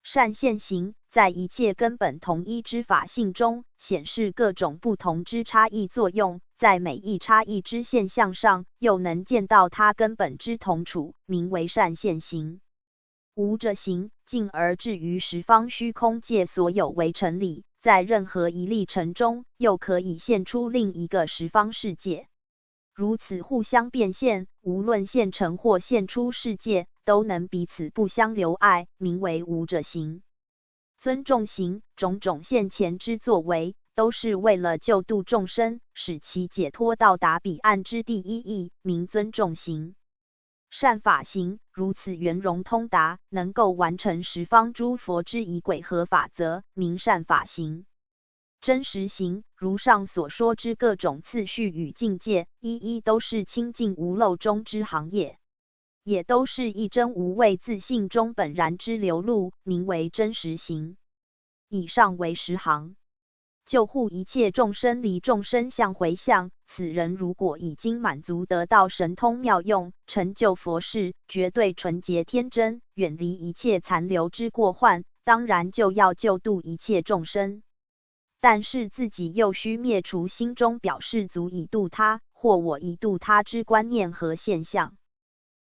A: 善现行，在一切根本同一之法性中，显示各种不同之差异作用，在每一差异之现象上，又能见到它根本之同处，名为善现行。无着行，进而至于十方虚空界所有为成理，在任何一历程中，又可以现出另一个十方世界。如此互相变现，无论现成或现出世界，都能彼此不相留碍，名为无者行。尊重行，种种现前之作为，都是为了救度众生，使其解脱到达彼岸之第一义，名尊重行。善法行如此圆融通达，能够完成十方诸佛之仪轨和法则，名善法行。真实行如上所说之各种次序与境界，一一都是清净无漏中之行业，也都是一真无畏自性中本然之流露，名为真实行。以上为十行。救护一切众生离众生相回向，此人如果已经满足得到神通妙用，成就佛事，绝对纯洁天真，远离一切残留之过患，当然就要救度一切众生。但是自己又须灭除心中表示足以度他，或我已度他之观念和现象，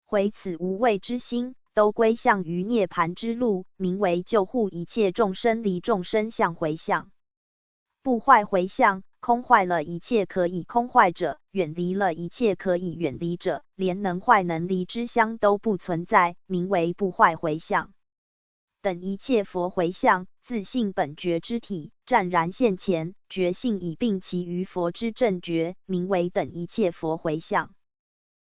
A: 回此无畏之心，都归向于涅槃之路，名为救护一切众生离众生相回向。不坏回向，空坏了一切可以空坏者，远离了一切可以远离者，连能坏能离之相都不存在，名为不坏回向。等一切佛回向，自性本觉之体，湛然现前，觉性已并其于佛之正觉，名为等一切佛回向。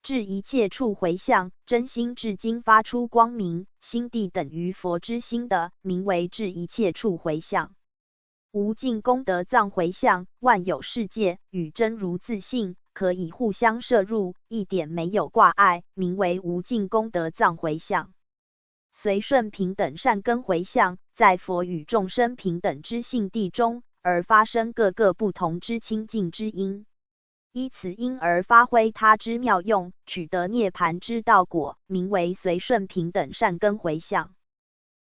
A: 至一切处回向，真心至今发出光明，心地等于佛之心的，名为至一切处回向。无尽功德藏回向，万有世界与真如自性可以互相摄入，一点没有挂碍，名为无尽功德藏回向。随顺平等善根回向，在佛与众生平等之性地中，而发生各个不同之清净之因，依此因而发挥他之妙用，取得涅槃之道果，名为随顺平等善根回向。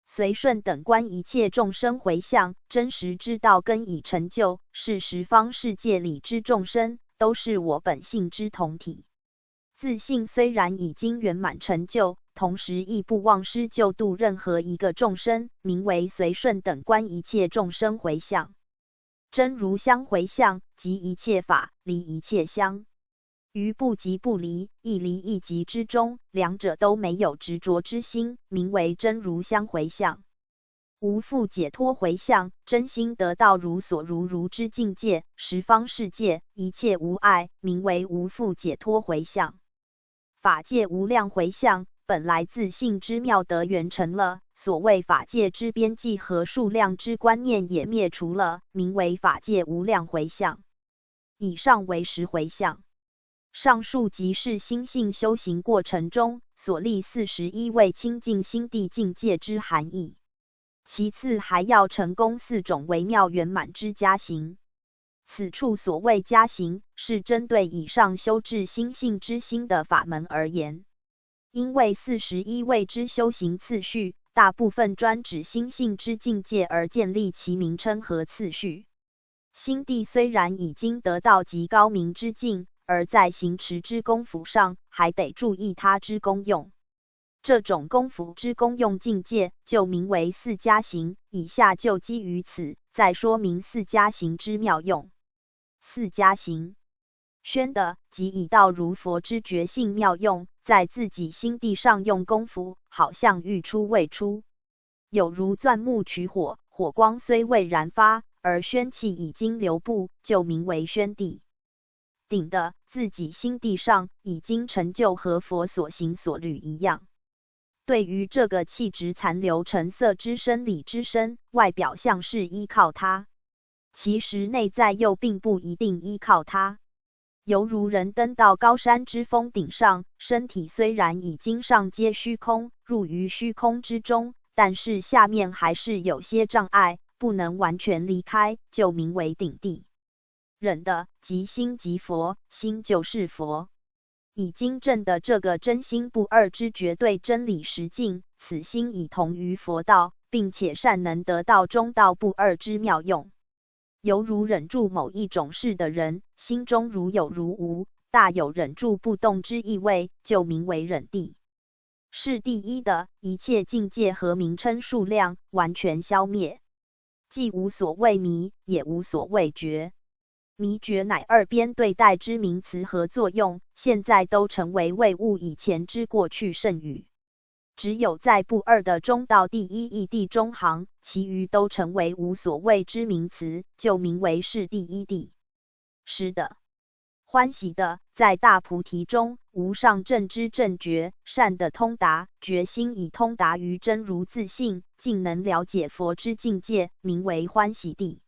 A: 随顺等观一切众生回向，真实之道根已成就，是十方世界里之众生，都是我本性之同体。自性虽然已经圆满成就，同时亦不忘失救度任何一个众生，名为随顺等观一切众生回向。真如相回向，即一切法，离一切相。于不即不离，一离一即之中，两者都没有执着之心，名为真如相回向。无复解脱回向，真心得到如所如之境界，十方世界一切无碍，名为无复解脱回向。法界无量回向，本来自性之妙德圆成了，所谓法界之边际和数量之观念也灭除了，名为法界无量回向。以上为十回向。上述即是心性修行过程中所立41位清净心地境界之含义。其次还要成功4种微妙圆满之加行。此处所谓加行，是针对以上修治心性之心的法门而言。因为41位之修行次序，大部分专指心性之境界而建立其名称和次序。心地虽然已经得到极高明之境，而在行持之功夫上，还得注意它之功用。这种功夫之功用境界，就名为4加行。以下就基于此，再说明4加行之妙用。4加行，宣的即以道如佛之觉性妙用，在自己心地上用功夫，好像欲出未出，有如钻木取火，火光虽未燃发，而宣气已经流布，就名为宣地。顶的自己心地上已经成就和佛所行所履一样。对于这个气质残留成色之身理之身，外表像是依靠它，其实内在又并不一定依靠它。犹如人登到高山之峰顶上，身体虽然已经上接虚空，入于虚空之中，但是下面还是有些障碍，不能完全离开，就名为顶地。忍的即心即佛，心就是佛。已经证的这个真心不二之绝对真理实境，此心已同于佛道，并且善能得到中道不二之妙用。犹如忍住某一种事的人，心中如有如无，大有忍住不动之意味，就名为忍地。是第一的一切境界和名称数量完全消灭。既无所谓迷，也无所谓觉。迷觉乃二边对待之名词和作用，现在都成为谓物以前之过去甚语。只有在部二的中到第一义地中行，其余都成为无所谓之名词，就名为是第一地。失的、欢喜的，在大菩提中，无上正知正觉，善的通达，决心以通达于真如自性，竟能了解佛之境界，名为欢喜地。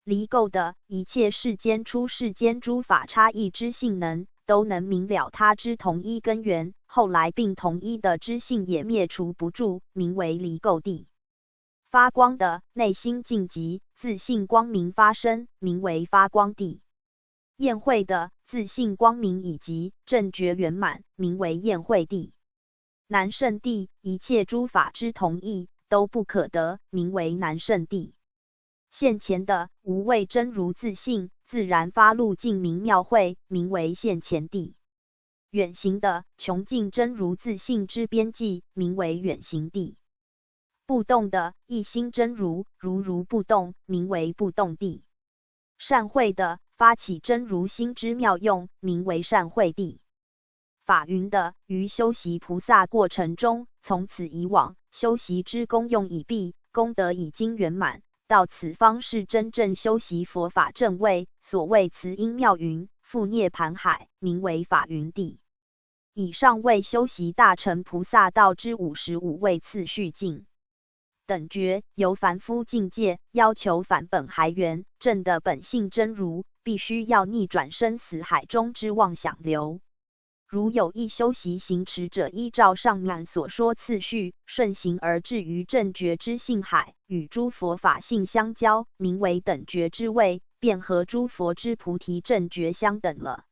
A: 离垢的，一切世间出世间诸法差异之性能，都能明了他之同一根源，后来并同一的知性也灭除不住，名为离垢地。发光的，内心净极，自性光明发生，名为发光地。宴会的，自性光明以及正觉圆满，名为宴会地。南胜地，一切诸法之同义，都不可得，名为南胜地。现前的，无畏真如自性，自然发露净明妙慧，名为现前地。远行的，穷尽真如自性之边际，名为远行地。不动的，一心真如，如不动，名为不动地。善慧的，发起真如心之妙用，名为善慧地。法云的，于修习菩萨过程中，从此以往，修习之功用已毕，功德已经圆满，到此方是真正修习佛法正位，所谓慈音妙云，覆涅盘海，名为法云地。以上为修习大乘菩萨道之55位次序境。等觉由凡夫境界，要求返本还原，正的本性真如，必须要逆转生死海中之妄想流。如有一修习行持者，依照上面所说次序，顺行而至于正觉之性海，与诸佛法性相交，名为等觉之位，便和诸佛之菩提正觉相等了。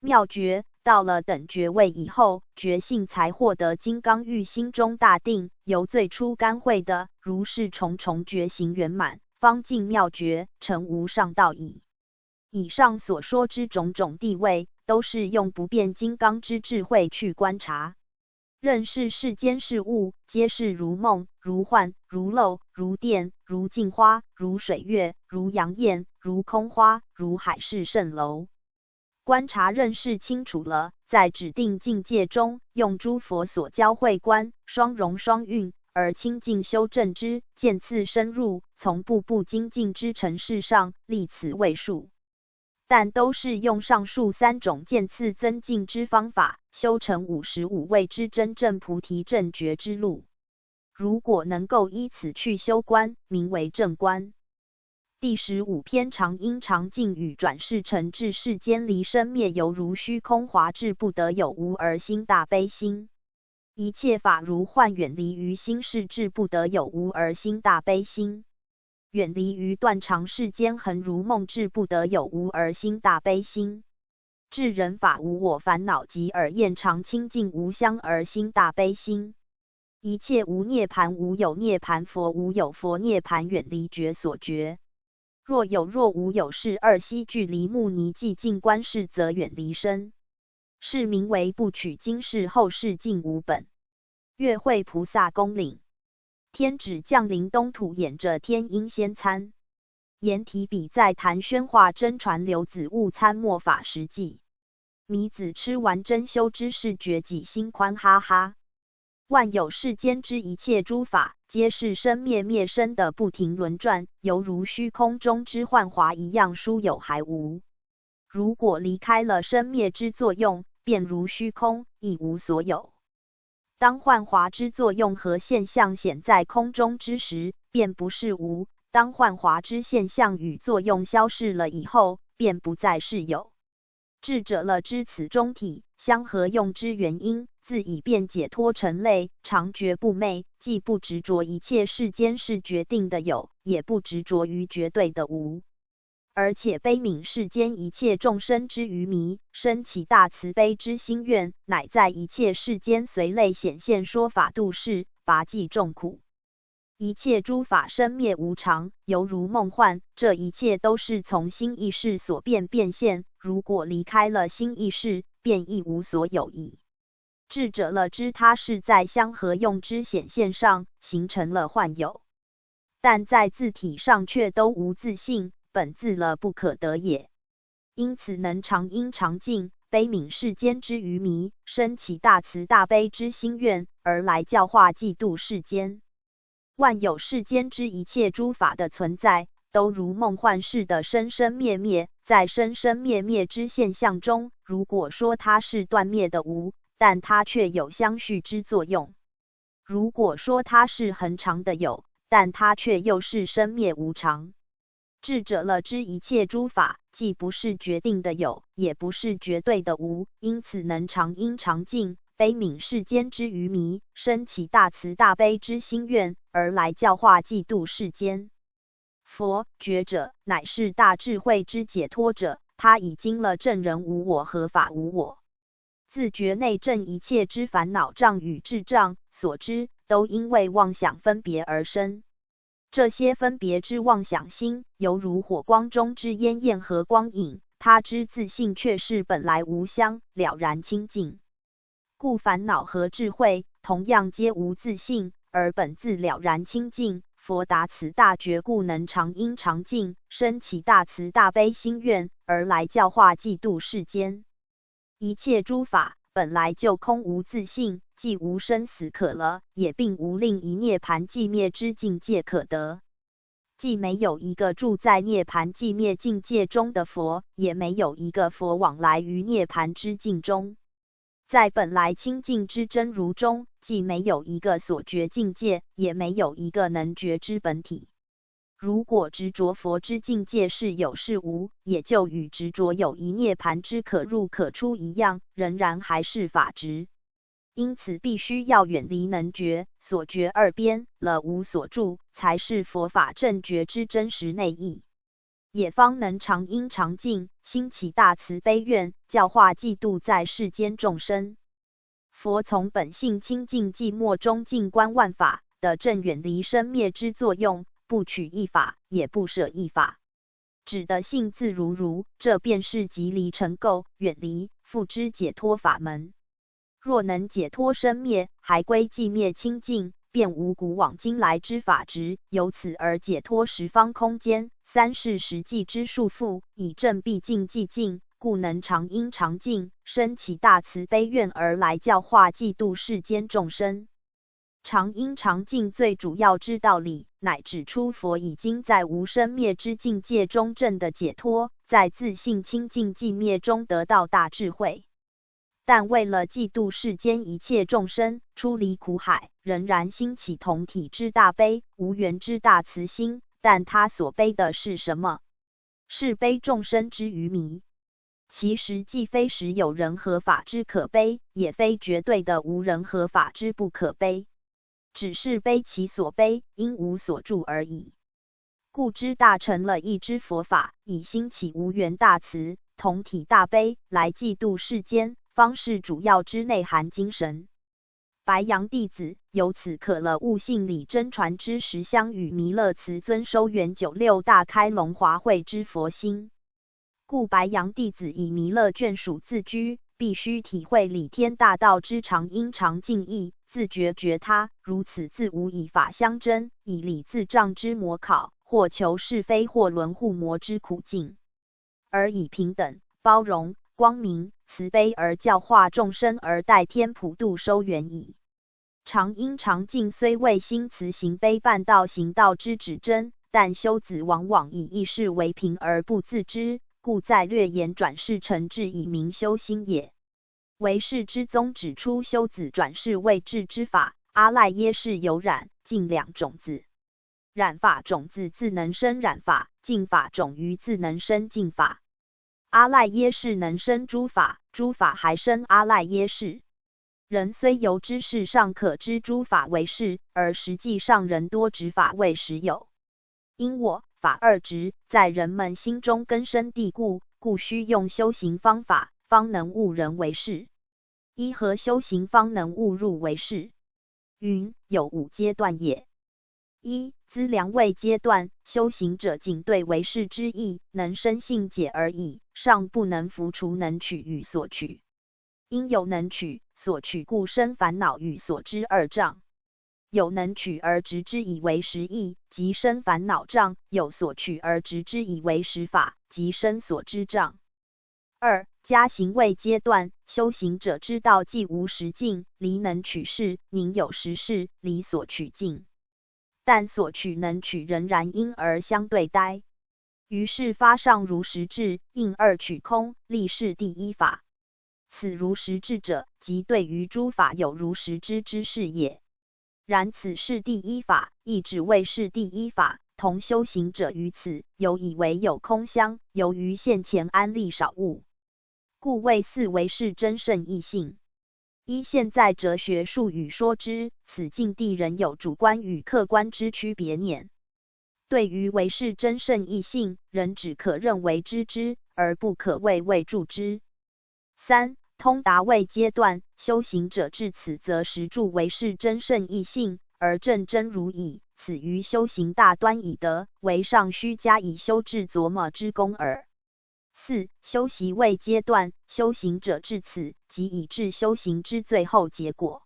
A: 妙觉到了等觉位以后，觉性才获得金刚喻心中大定，由最初干慧的，如是重重觉行圆满，方进妙觉，成无上道矣。以上所说之种种地位，都是用不变金刚之智慧去观察，认识世间事物，皆是如梦、如幻、如漏、如电、如镜花、如水月、如阳焰、如空花、如海市蜃楼。观察认识清楚了，在指定境界中，用诸佛所教慧观，双融双运，而清净修正之，渐次深入，从步步精进之程式上，立此位数。但都是用上述3种渐次增进之方法，修成55位之真正菩提正觉之路。如果能够依此去修观，名为正观。第15篇常因常境与转世成至世间离生灭犹如虚空华至不得有无而心大悲心。一切法如幻远离于心事至不得有无而心大悲心。远离于断常世间恒如梦至不得有无而心大悲心。至人法无我烦恼及耳厌常清净无相而心大悲心。一切无涅盘无有涅盘佛无有佛涅盘远离觉所觉。若有若无有是二悉距离目尼寂静观世则远离身。是名为不取今世后世尽无本。月会菩萨恭领。天指降临东土演着天音仙参。言提笔在谈宣化真传流子悟参末法实际。弥子吃完真修之事觉己心宽哈哈。万有世间之一切诸法，皆是生灭灭生的不停轮转，犹如虚空中之幻华一样，殊有还无。如果离开了生灭之作用，便如虚空，亦无所有。当幻华之作用和现象显在空中之时，便不是无；当幻华之现象与作用消逝了以后，便不再是有。智者了知此中体相合用之原因，自以便解脱成类，常觉不昧，既不执着一切世间是决定的有，也不执着于绝对的无，而且悲悯世间一切众生之愚迷，生起大慈悲之心愿，乃在一切世间随类显现说法度世，拔济众苦。一切诸法生灭无常，犹如梦幻，这一切都是从心意识所变现，如果离开了心意识，便亦无所有矣。智者了知它是在相合用之显现上形成了幻有。但在自体上却都无自性，本自了不可得也。因此能常因常静，悲悯世间之愚迷，生起大慈大悲之心愿，而来教化济度世间。万有世间之一切诸法的存在，都如梦幻似的生生灭灭，在生生灭灭之现象中，如果说它是断灭的无，但它却有相续之作用；如果说它是恒常的有，但它却又是生灭无常。智者了知一切诸法，既不是决定的有，也不是绝对的无，因此能常因常静，悲悯世间之愚迷，生起大慈大悲之心愿，而来教化济度世间。佛觉者，乃是大智慧之解脱者，他已经了证人无我和法无我。自觉内证一切之烦恼障与智障所知，都因为妄想分别而生。这些分别之妄想心，犹如火光中之烟焰和光影，它之自性却是本来无相，了然清净。故烦恼和智慧同样皆无自性，而本自了然清净。佛达此大觉，故能常因常静，生起大慈大悲心愿，而来教化济度世间。一切诸法本来就空无自性，既无生死可了，也并无另一涅槃寂灭之境界可得。既没有一个住在涅槃寂灭境界中的佛，也没有一个佛往来于涅槃之境中。在本来清净之真如中，既没有一个所觉境界，也没有一个能觉之本体。如果执着佛之境界是有是无，也就与执着有一涅槃之可入可出一样，仍然还是法执。因此必须要远离能觉、所觉二边，了无所住，才是佛法正觉之真实内意，也方能常因常静，兴起大慈悲愿，教化济度在世间众生。佛从本性清净寂寞中静观万法的正远离生灭之作用，不取一法，也不舍一法，只得性自如，这便是即离尘垢，远离复之解脱法门。若能解脱生灭，还归寂灭清净，便无古往今来之法执，由此而解脱十方空间、三世实际之束缚，以正毕竟寂静，故能常因常静，生起大慈悲愿而来教化济度世间众生。常因常静最主要之道理，乃指出佛已经在无生灭之境界中证的解脱，在自性清净寂灭中得到大智慧。但为了济度世间一切众生出离苦海，仍然兴起同体之大悲、无缘之大慈心。但他所悲的是什么？是悲众生之愚迷。其实既非实有人和法之可悲，也非绝对的无人和法之不可悲。只是悲其所悲，因无所住而已。故知大成了一之佛法，以兴起无缘大慈、同体大悲来济度世间，方是主要之内涵精神。白杨弟子由此可了悟性理真传之实相与弥勒慈尊收圆96大开龙华会之佛心。故白杨弟子以弥勒眷属自居，必须体会理天大道之常因常静意，自觉觉他，如此自无以法相争，以理自障之模考，或求是非，或轮护魔之苦境，而以平等、包容、光明、慈悲而教化众生，而待天普度收圆矣。常因常静虽未兴慈行悲半道行道之指针，但修子往往以意识为凭而不自知，故在略言转世成智以明修心也。唯识之宗指出修子转世为智之法，阿赖耶识有染、净两种子。染法种子自能生染法，净法种于自能生净法。阿赖耶识能生诸法，诸法还生阿赖耶识。人虽由知识上可知诸法为是，而实际上人多执法为实有。因我法二执在人们心中根深蒂固，故需用修行方法，方能悟人为是。依何修行方能悟入为是？云有5阶段也。一、资粮位阶段，修行者仅对为是之意能生信解而已，尚不能伏除能取与所取。因有能取、所取，故生烦恼与所知二障。有能取而执之以为实义，即生烦恼障；有所取而执之以为实法，即生所知障。2. 加行位阶段，修行者知道既无实境，离能取事，宁有实事，离所取境。但所取能取仍然因而相对待。于是发上如实智，应二取空，立是第一法。此如实智者，即对于诸法有如实知之事也。然此是第一法，亦只谓是第一法。同修行者于此，有以为有空相，由于现前安立少物，故谓四为是真圣义性。依现在哲学术语说之，此境地仍有主观与客观之区别念。对于为是真圣义性，仍只可认为知之，而不可谓为助之。3. 通达位阶段，修行者至此则实住为是真圣义性，而正真如矣。此于修行大端已得，为尚须加以修治琢磨之功耳。4. 修习位阶段，修行者至此，即已至修行之最后结果。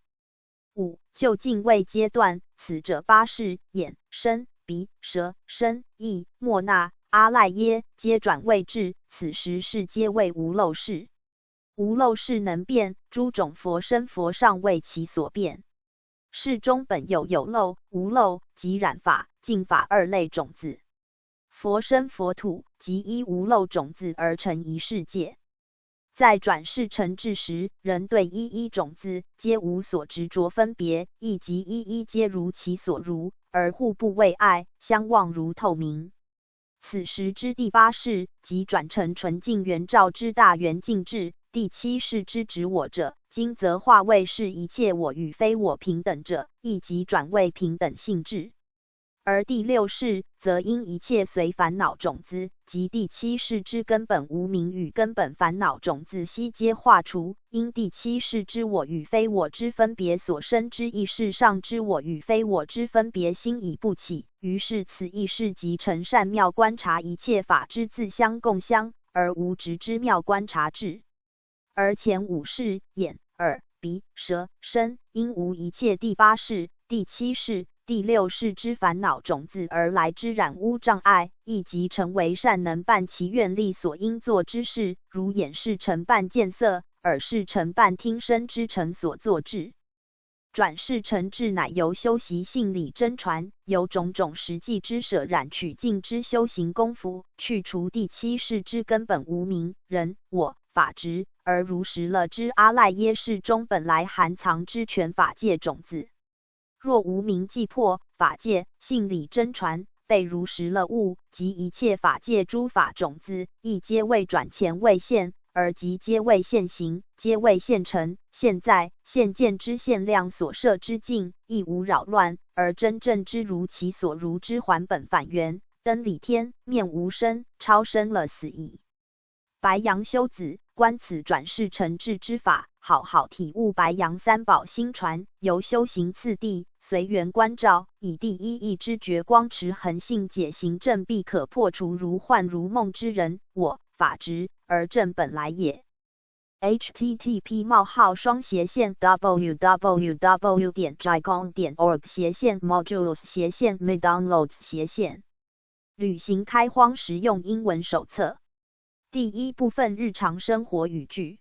A: 5. 究竟位阶段，此者八识、眼、身、鼻、舌、身、意、莫那、阿赖耶，皆转位至，此时是皆为无漏识。无漏识能变，诸种佛身佛尚为其所变。识中本有漏、无漏及染法、净法二类种子。佛身佛土即依无漏种子而成一世界。在转世成智时，人对一一种子皆无所执着分别，亦即一一皆如其所如，而互不为爱，相望如透明。此时之第八识，即转成纯净圆照之大圆净智。第七识之执我者，今则化为是一切我与非我平等者，亦即转为平等性智。而第六识则因一切随烦恼种子，即第七识之根本无明与根本烦恼种子悉皆化除，因第七识之我与非我之分别所生之意识上之我与非我之分别心已不起，于是此意识即成善妙观察一切法之自相共相，而无执之妙观察智。而前五识眼、耳、鼻、舌、身，因无一切第八识、第七识、第六识之烦恼种子而来之染污障碍，亦即成为善能办其愿力所应做之事，如眼识成办见色，耳识成办听声之成所作智。转世成智乃由修习性理真传，由种种实际之舍染取净之修行功夫，去除第七识之根本无明、人、我、法执，而如实了知阿赖耶识中本来含藏之全法界种子。若无明既破，法界性理真传被如实了悟，即一切法界诸法种子，亦皆未转前未现，而即皆未现行，皆未现成。现在现见之现量所摄之境，亦无扰乱，而真正之如其所如之还本返原，登理天，面无生，超生了死矣。白羊修子，观此转世成智之法，好好体悟白羊三宝心传，由修行次第，随缘观照，以第一义之觉光持恒性解行正，必可破除如幻如梦之人我法执，而正本来也。http://www.jicong.org/modules/middownloads/。旅行开荒实用英文手册。第一部分日常生活语句。